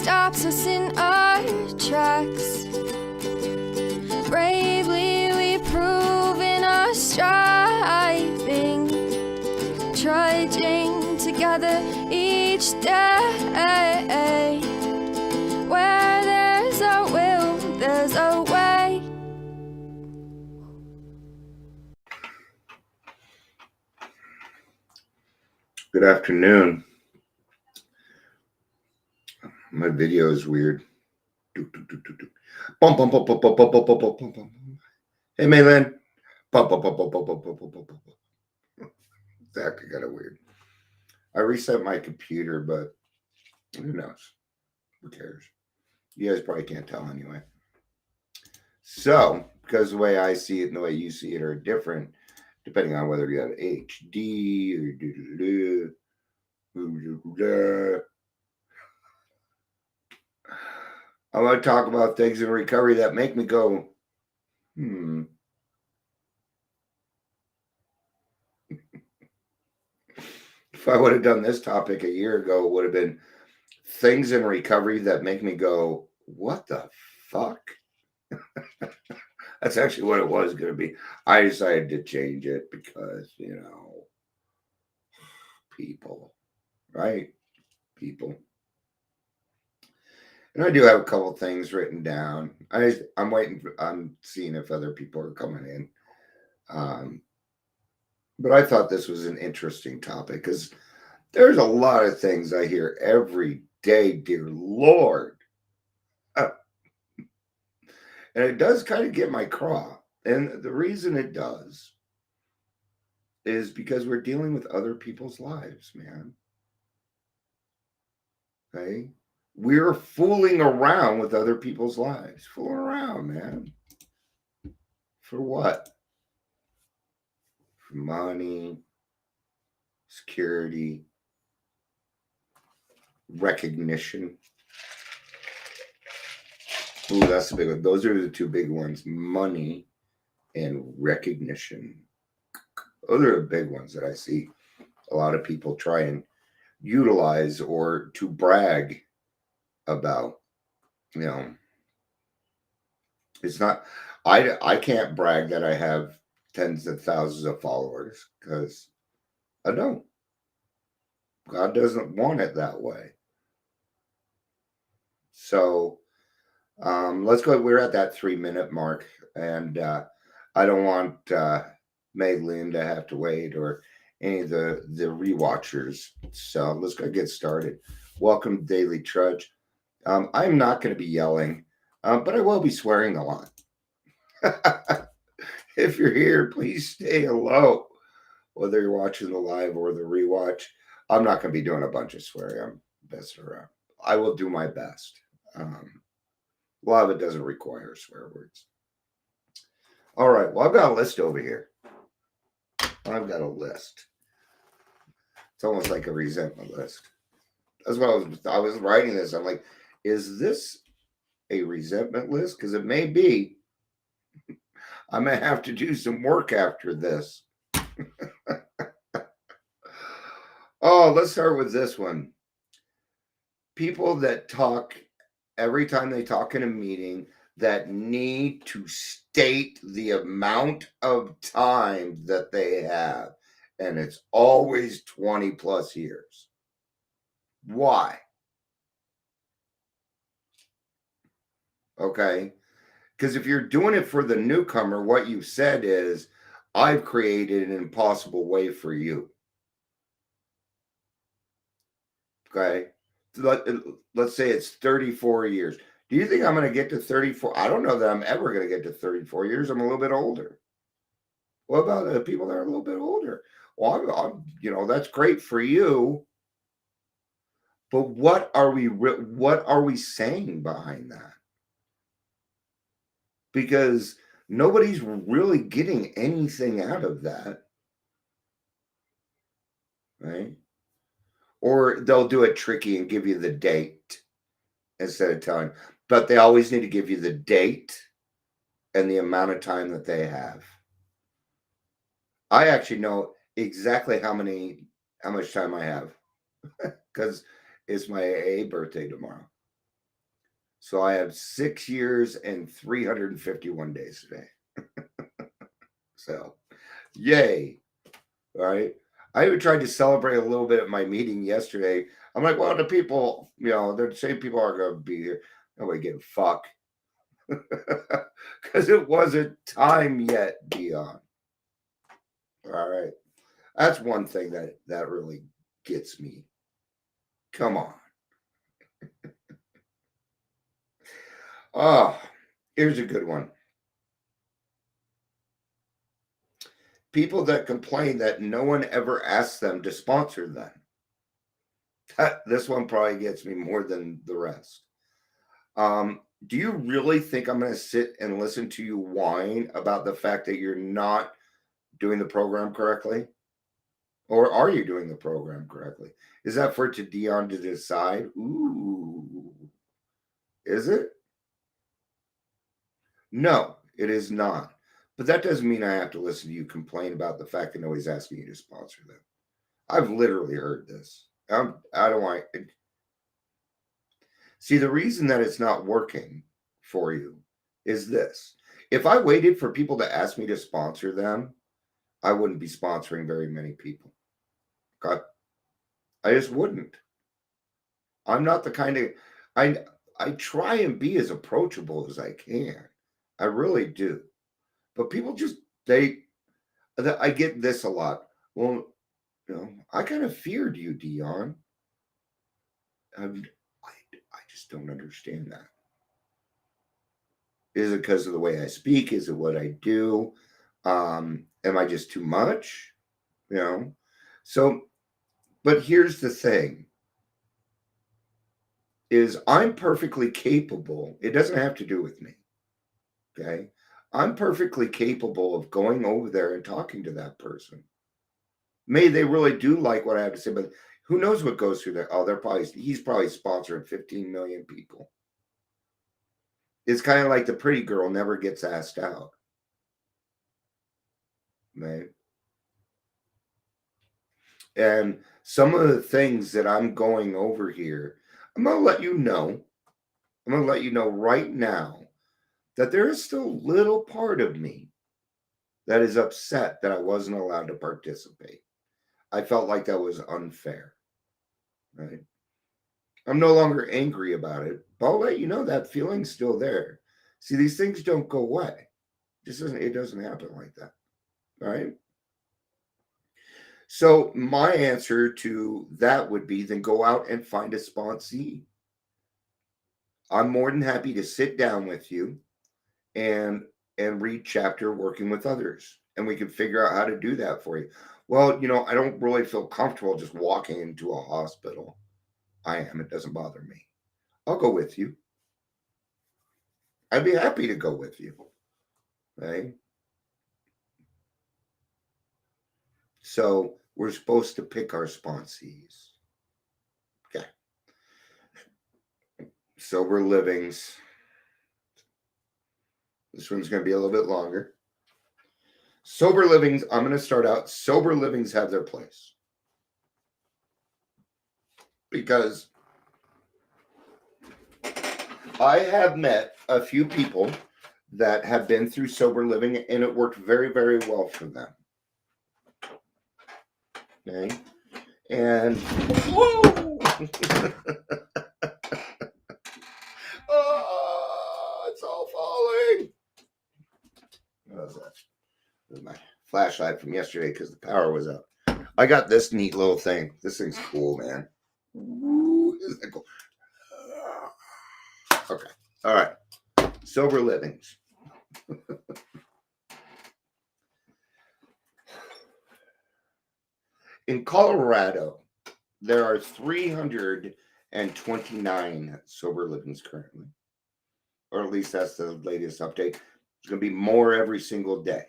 stops us in our tracks. Bravely we prove in our striving, trudging together each day. Where there's a will, there's a way. Good afternoon. My video is weird. Bum, bum, bum, bum, bum, bum, bum, bum, bum, bum, bum. Hey, Mayland. Bum, bum, bum, bum, bum, bum, bum, bum, bum, bum. It's acting kind of weird. I reset my computer, but who knows? Who cares? You guys probably can't tell anyway. So, because the way I see it and the way you see it are different, depending on whether you have HD or I want to talk about things in recovery that make me go, If I would have done this topic a year ago, it would have been things in recovery that make me go, what the fuck? That's actually what it was going to be. I decided to change it because, people, right? People. And I do have a couple things written down. I'm waiting. I'm seeing if other people are coming in. But I thought this was an interesting topic because there's a lot of things I hear every day, dear Lord. And it does kind of get my craw. And the reason it does is because we're dealing with other people's lives, man. Okay? We're fooling around with other people's lives. Fooling around, man. For what? For money, security, recognition. Ooh, that's the big one. Those are the two big ones: money and recognition. Those are the big ones that I see a lot of people try and utilize or to brag about. It's not. I can't brag that I have tens of thousands of followers because I don't. God doesn't want it that way. So let's go. We're at that 3-minute mark, and I don't want Maylin to have to wait or any of the rewatchers. So let's go get started. Welcome to Daily Trudge. I'm not going to be yelling, but I will be swearing a lot. If you're here, please stay low. Whether you're watching the live or the rewatch, I'm not going to be doing a bunch of swearing. I'm messing around. I will do my best. A lot of it doesn't require swear words. All right. Well, I've got a list over here. I've got a list. It's almost like a resentment list. That's what I was writing this. I'm like, is this a resentment list? Because it may be. I may have to do some work after this. Oh, let's start with this one. People that talk every time they talk in a meeting that need to state the amount of time that they have. And it's always 20 plus years. Why? Okay. Because if you're doing it for the newcomer, what you've said is, I've created an impossible way for you. Okay. Let's say it's 34 years. Do you think I'm going to get to 34? I don't know that I'm ever going to get to 34 years. I'm a little bit older. What about the people that are a little bit older? Well, that's great for you. But what are we saying behind that? Because nobody's really getting anything out of that, right? Or they'll do it tricky and give you the date instead of telling. But they always need to give you the date and the amount of time that they have. I actually know exactly how much time I have because it's my AA birthday tomorrow. So I have 6 years and 351 days today. So, yay. All right. I even tried to celebrate a little bit at my meeting yesterday. I'm like, well, the people, the same people are going to be here. Nobody give a fuck. Because it wasn't time yet, Dion. All right. That's one thing that really gets me. Come on. Oh, here's a good one. People that complain that no one ever asks them to sponsor them. This one probably gets me more than the rest. Do you really think I'm going to sit and listen to you whine about the fact that you're not doing the program correctly? Or are you doing the program correctly? Is that for Dion to decide? Ooh. Is it? No, it is not. But that doesn't mean I have to listen to you complain about the fact that nobody's asking you to sponsor them. I've literally heard this. I don't want it. See, the reason that it's not working for you is this. If I waited for people to ask me to sponsor them, I wouldn't be sponsoring very many people. God, I just wouldn't. I'm not the kind of I try and be as approachable as I can. I really do. But people just I get this a lot. Well, I kind of feared you, Dion. I just don't understand that. Is it because of the way I speak? Is it what I do? Am I just too much? So, but here's the thing is I'm perfectly capable. It doesn't have to do with me. Okay. I'm perfectly capable of going over there and talking to that person. Maybe they really do like what I have to say, but who knows what goes through there? Oh, he's probably sponsoring 15 million people. It's kind of like the pretty girl never gets asked out. Right? And some of the things that I'm going over here, I'm going to let you know. I'm going to let you know right now that there is still a little part of me that is upset that I wasn't allowed to participate. I felt like that was unfair. Right? I'm no longer angry about it, but I'll let you know that feeling's still there. See, these things don't go away. It doesn't happen like that. All right. So my answer to that would be then go out and find a sponsee. I'm more than happy to sit down with you and read chapter working with others. And we can figure out how to do that for you. Well, I don't really feel comfortable just walking into a hospital. It doesn't bother me. I'll go with you. I'd be happy to go with you. Right? So we're supposed to pick our sponsees. Okay. Sober Livings. This one's going to be a little bit longer. Sober Livings, I'm going to start out. Sober Livings have their place. Because I have met a few people that have been through sober living and it worked very, very well for them. Okay. And whoa! Oh, it's all falling. What was that? That was my flashlight from yesterday because the power was up. I got this neat little thing. This thing's cool, man. Ooh, isn't that cool? Okay. All right. Sober Livings. In Colorado, there are 329 sober livings currently, or at least that's the latest update. There's going to be more every single day.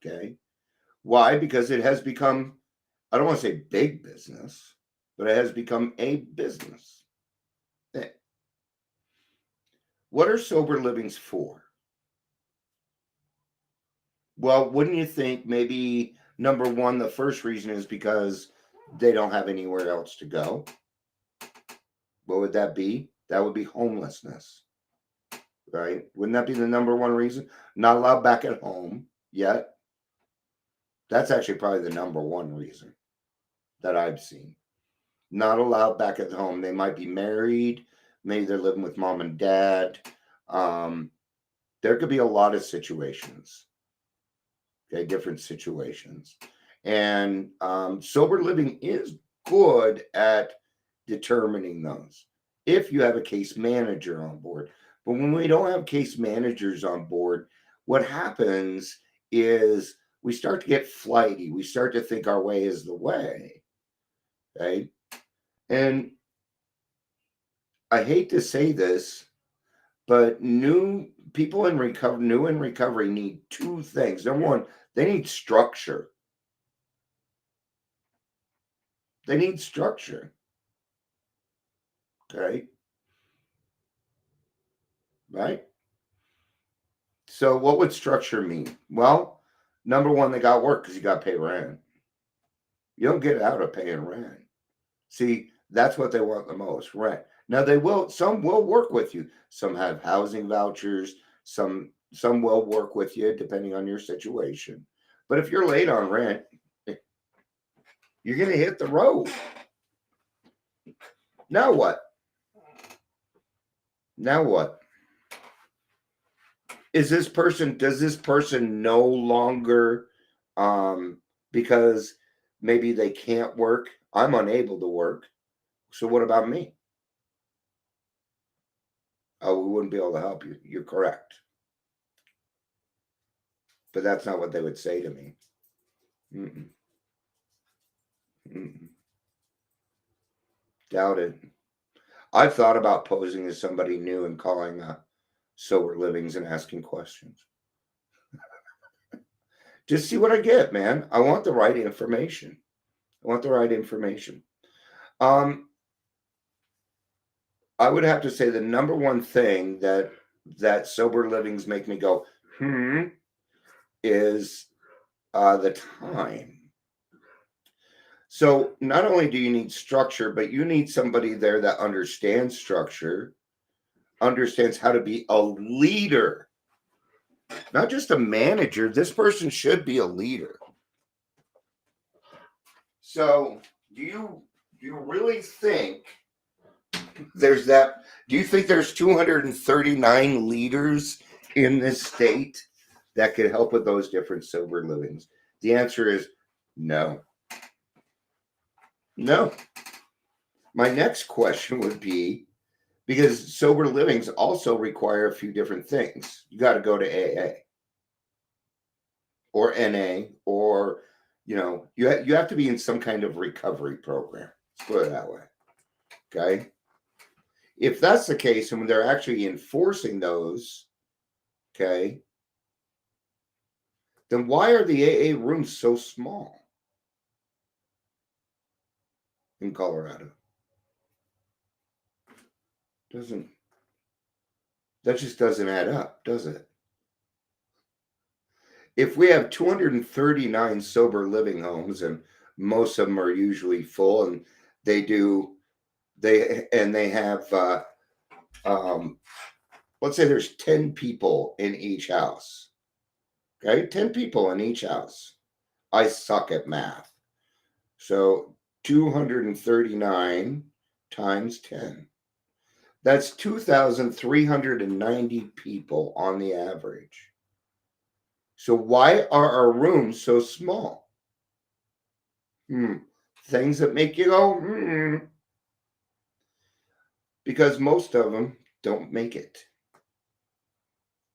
Okay. Why? Because it has become, I don't want to say big business, but it has become a business thing. What are sober livings for? Well, wouldn't you think maybe number one, the first reason is because they don't have anywhere else to go? What would that be? That would be homelessness. right? Wouldn't that be the number one reason? Not allowed back at home yet. That's actually probably the number one reason that I've seen. Not allowed back at home. They might be married. Maybe they're living with mom and dad. Um, there could be a lot of situations. Okay, different situations. And sober living is good at determining those if you have a case manager on board. But when we don't have case managers on board, what happens is we start to get flighty. We start to think our way is the way. Okay. And I hate to say this, but new in recovery need two things. Number one, they need structure. They need structure. Okay. Right. So what would structure mean? Well, number one, they got work because you got to pay rent. You don't get out of paying rent. See, that's what they want the most, rent. Now some will work with you. Some have housing vouchers, some will work with you depending on your situation. But if you're late on rent, you're going to hit the road. Now what? Now what? Does this person no longer because maybe they can't work? I'm unable to work. So what about me? Oh, we wouldn't be able to help you. You're correct. But that's not what they would say to me. Mm-mm. Mm-mm. Doubt it. I've thought about posing as somebody new and calling sober livings and asking questions. Just see what I get, man. I want the right information. I want the right information. I would have to say the number one thing that sober livings make me go, is the time. So not only do you need structure, but you need somebody there that understands structure, understands how to be a leader, not just a manager. This person should be a leader. So do you really think there's that? Do you think there's 239 leaders in this state that could help with those different sober livings? The answer is no. No. My next question would be, because sober livings also require a few different things. You got to go to AA or NA, or you have to be in some kind of recovery program. Let's put it that way. Okay. If that's the case, and when they're actually enforcing those, okay, then why are the AA rooms so small in Colorado? That just doesn't add up, does it? If we have 239 sober living homes, and most of them are usually full, and they have let's say there's 10 people in each house. Okay, 10 people in each house. I suck at math. So 239 times 10. That's 2,390 people on the average. So why are our rooms so small? Things that make you go, because most of them don't make it.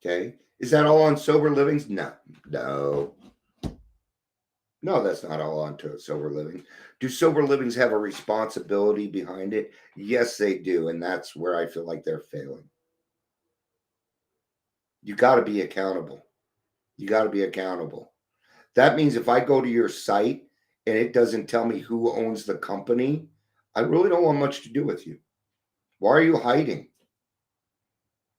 Okay. Is that all on sober livings? No. No, that's not all on to sober living. Do sober livings have a responsibility behind it? Yes, they do. And that's where I feel like they're failing. You got to be accountable. You got to be accountable. That means if I go to your site and it doesn't tell me who owns the company, I really don't want much to do with you. Why are you hiding?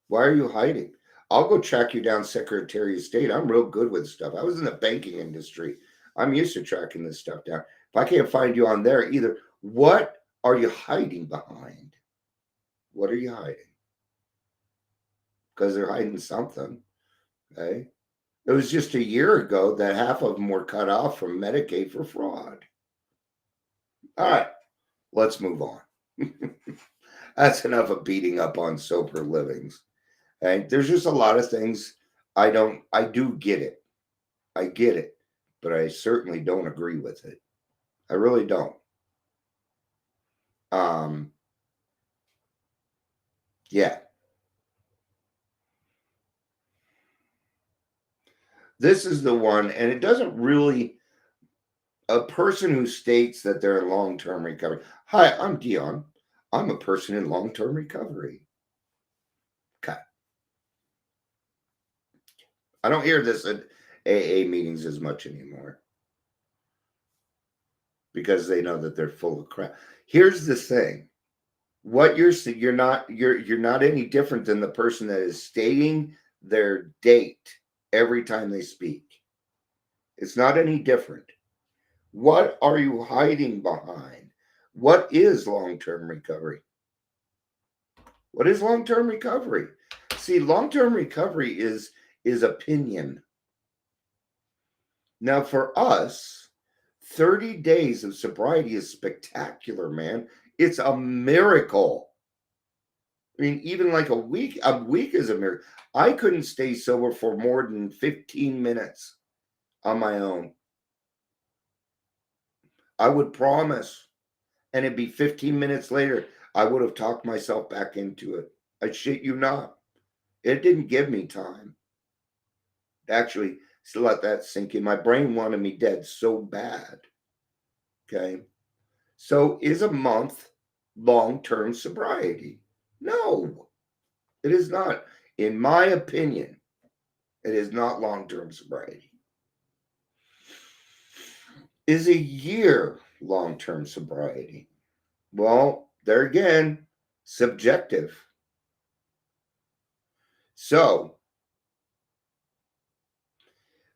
Why are you hiding? I'll go track you down Secretary of State. I'm real good with stuff. I was in the banking industry. I'm used to tracking this stuff down. If I can't find you on there either, what are you hiding behind? What are you hiding? because they're hiding something. Okay. It was just a year ago that half of them were cut off from Medicaid for fraud. All right, let's move on. That's enough of beating up on sober livings. And there's just a lot of things I do get it. I get it, but I certainly don't agree with it. I really don't. Yeah. This is the one, and it doesn't really, a person who states that they're in long-term recovery. Hi, I'm Dion. I'm a person in long-term recovery. Okay. I don't hear this at AA meetings as much anymore because they know that they're full of crap. Here's the thing. What you're not any different than the person that is stating their date every time they speak. It's not any different. What are you hiding behind? What is long-term recovery? What is long-term recovery? See, long-term recovery is opinion. Now, for us, 30 days of sobriety is spectacular, man. It's a miracle. I mean, even like a week is a miracle. I couldn't stay sober for more than 15 minutes on my own. I would promise. And it'd be 15 minutes later, I would have talked myself back into it. I shit you not. It didn't give me time to actually let that sink in. My brain wanted me dead so bad. Okay. So is a month long-term sobriety? No, it is not. In my opinion, it is not long-term sobriety. Is a year long-term sobriety? Well, there again, subjective. So,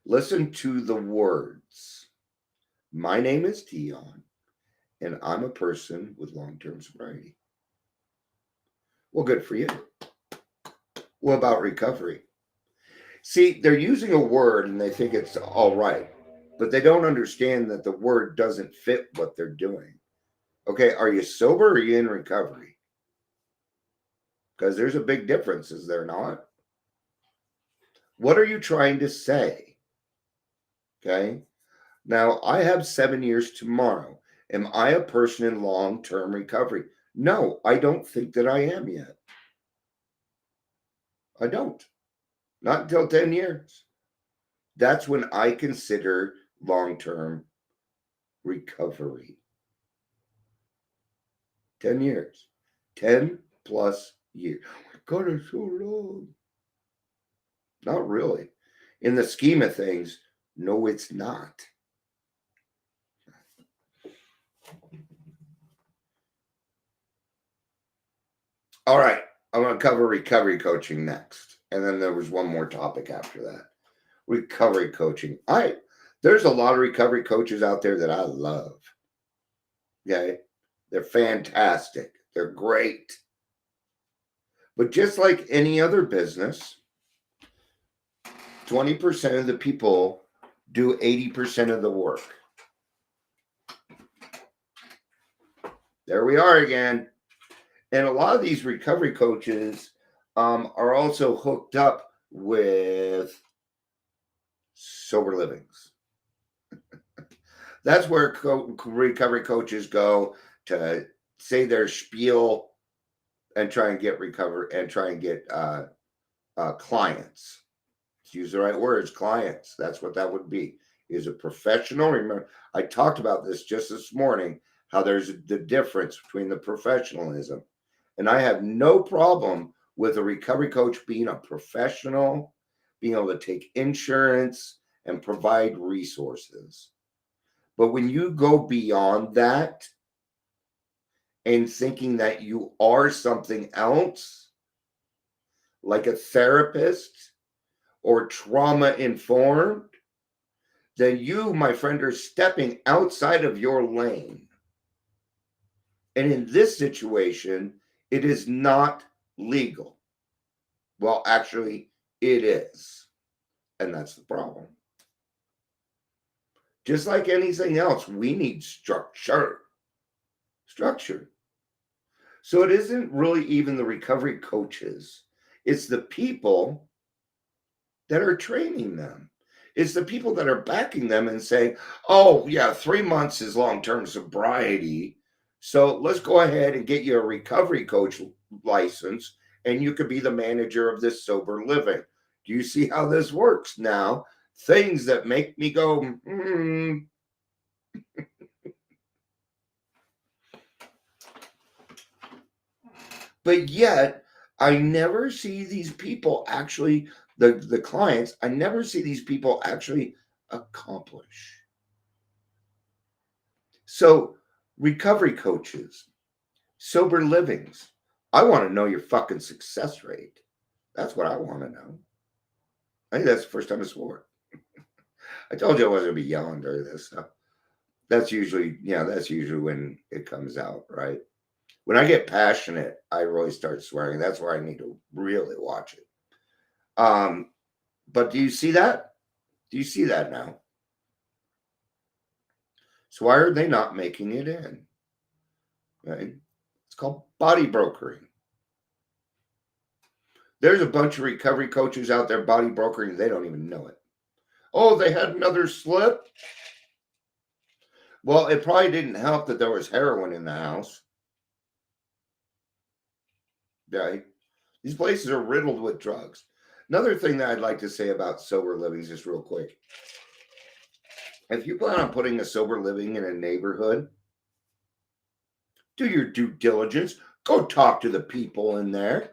listen to the words. My name is Dion, and I'm a person with long-term sobriety. Well, good for you. What about recovery? See, they're using a word and they think it's all right, but they don't understand that the word doesn't fit what they're doing. Okay, are you sober or are you in recovery? Because there's a big difference, is there not? What are you trying to say? Okay, now I have 7 years tomorrow. Am I a person in long-term recovery? No, I don't think that I am yet. I don't. Not until 10 years. That's when I consider long-term recovery. 10 years. 10 plus years. Oh my God, it's so long. Not really. In the scheme of things, no, it's not. All right. I'm going to cover recovery coaching next. And then there was one more topic after that. Recovery coaching. There's a lot of recovery coaches out there that I love. Okay. They're fantastic. They're great. But just like any other business, 20% of the people do 80% of the work. There we are again. And a lot of these recovery coaches are also hooked up with sober livings. That's where recovery coaches go to say their spiel and try and get clients. Let's use the right words, clients. That's what that would be. Is a professional. Remember, I talked about this just this morning, how there's the difference between the professionalism. And I have no problem with a recovery coach being a professional, being able to take insurance and provide resources. But when you go beyond that and thinking that you are something else, like a therapist or trauma informed, then you, my friend, are stepping outside of your lane. And in this situation, it is not legal. Well, actually, it is. And that's the problem. Just like anything else, we need structure. Structure. So it isn't really even the recovery coaches, it's the people that are training them. It's the people that are backing them and saying, oh, yeah, 3 months is long term sobriety. So let's go ahead and get you a recovery coach license and you could be the manager of this sober living. Do you see how this works now? Things that make me go, But yet, I never see these people actually, the clients, I never see these people actually accomplish. So, recovery coaches, sober livings, I want to know your fucking success rate. That's what I want to know. I think that's the first time I swore. I told you I wasn't going to be yelling during this stuff. That's usually when it comes out, right? When I get passionate, I really start swearing. That's where I need to really watch it. But do you see that? Do you see that now? So why are they not making it in? Right? It's called body brokering. There's a bunch of recovery coaches out there body brokering. They don't even know it. Oh, they had another slip. Well, it probably didn't help that there was heroin in the house. Right? These places are riddled with drugs. Another thing that I'd like to say about sober living, just real quick. If you plan on putting a sober living in a neighborhood, do your due diligence. Go talk to the people in there.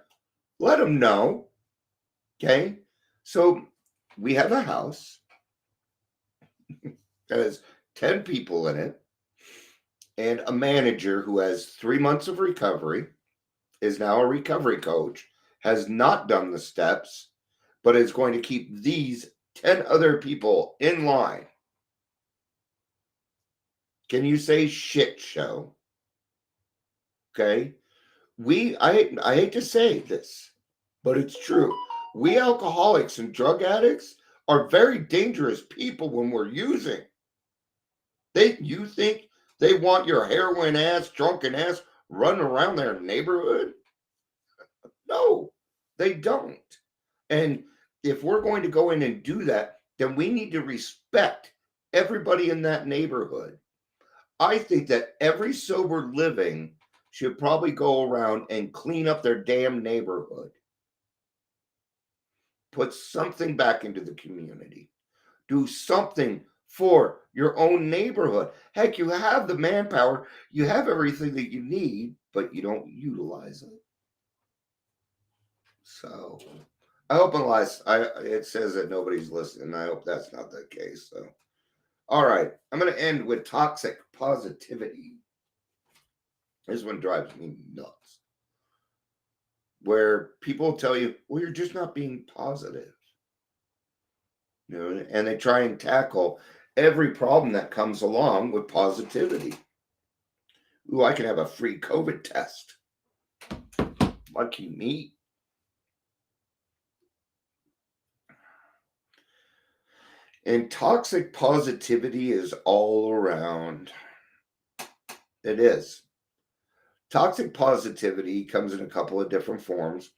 Let them know. Okay? So we have a house that has 10 people in it, and a manager who has 3 months of recovery, is now a recovery coach, has not done the steps, but is going to keep these 10 other people in line. Can you say shit show? Okay? I hate to say this, but it's true. We alcoholics and drug addicts are very dangerous people when we're using. You think they want your heroin ass, drunken ass running around their neighborhood? No, they don't. And if we're going to go in and do that, then we need to respect everybody in that neighborhood. I think that every sober living should probably go around and clean up their damn neighborhood. Put something back into the community. Do something for your own neighborhood. Heck, you have the manpower, you have everything that you need, but you don't utilize it. So I hope it says that nobody's listening. I hope that's not the case. So, all right, I'm going to end with toxic positivity. This one drives me nuts. Where people tell you, well, you're just not being positive. You know, and they try and tackle every problem that comes along with positivity. Ooh, I can have a free COVID test. Lucky me. And toxic positivity is all around. It is. Toxic positivity comes in a couple of different forms.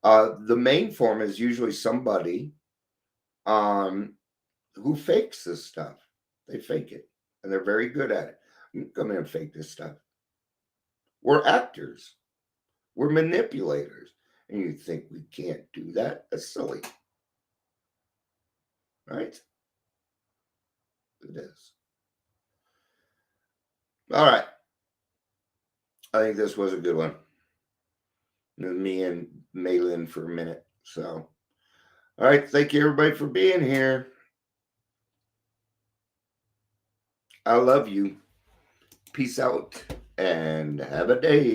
The main form is usually somebody who fakes this stuff. They fake it, and they're very good at it. You can come in and fake this stuff. We're actors. We're manipulators. And you think we can't do that? That's silly. Right? It is. All right. I think this was a good one. Me and Malin for a minute. So, all right. Thank you, everybody, for being here. I love you. Peace out and have a day.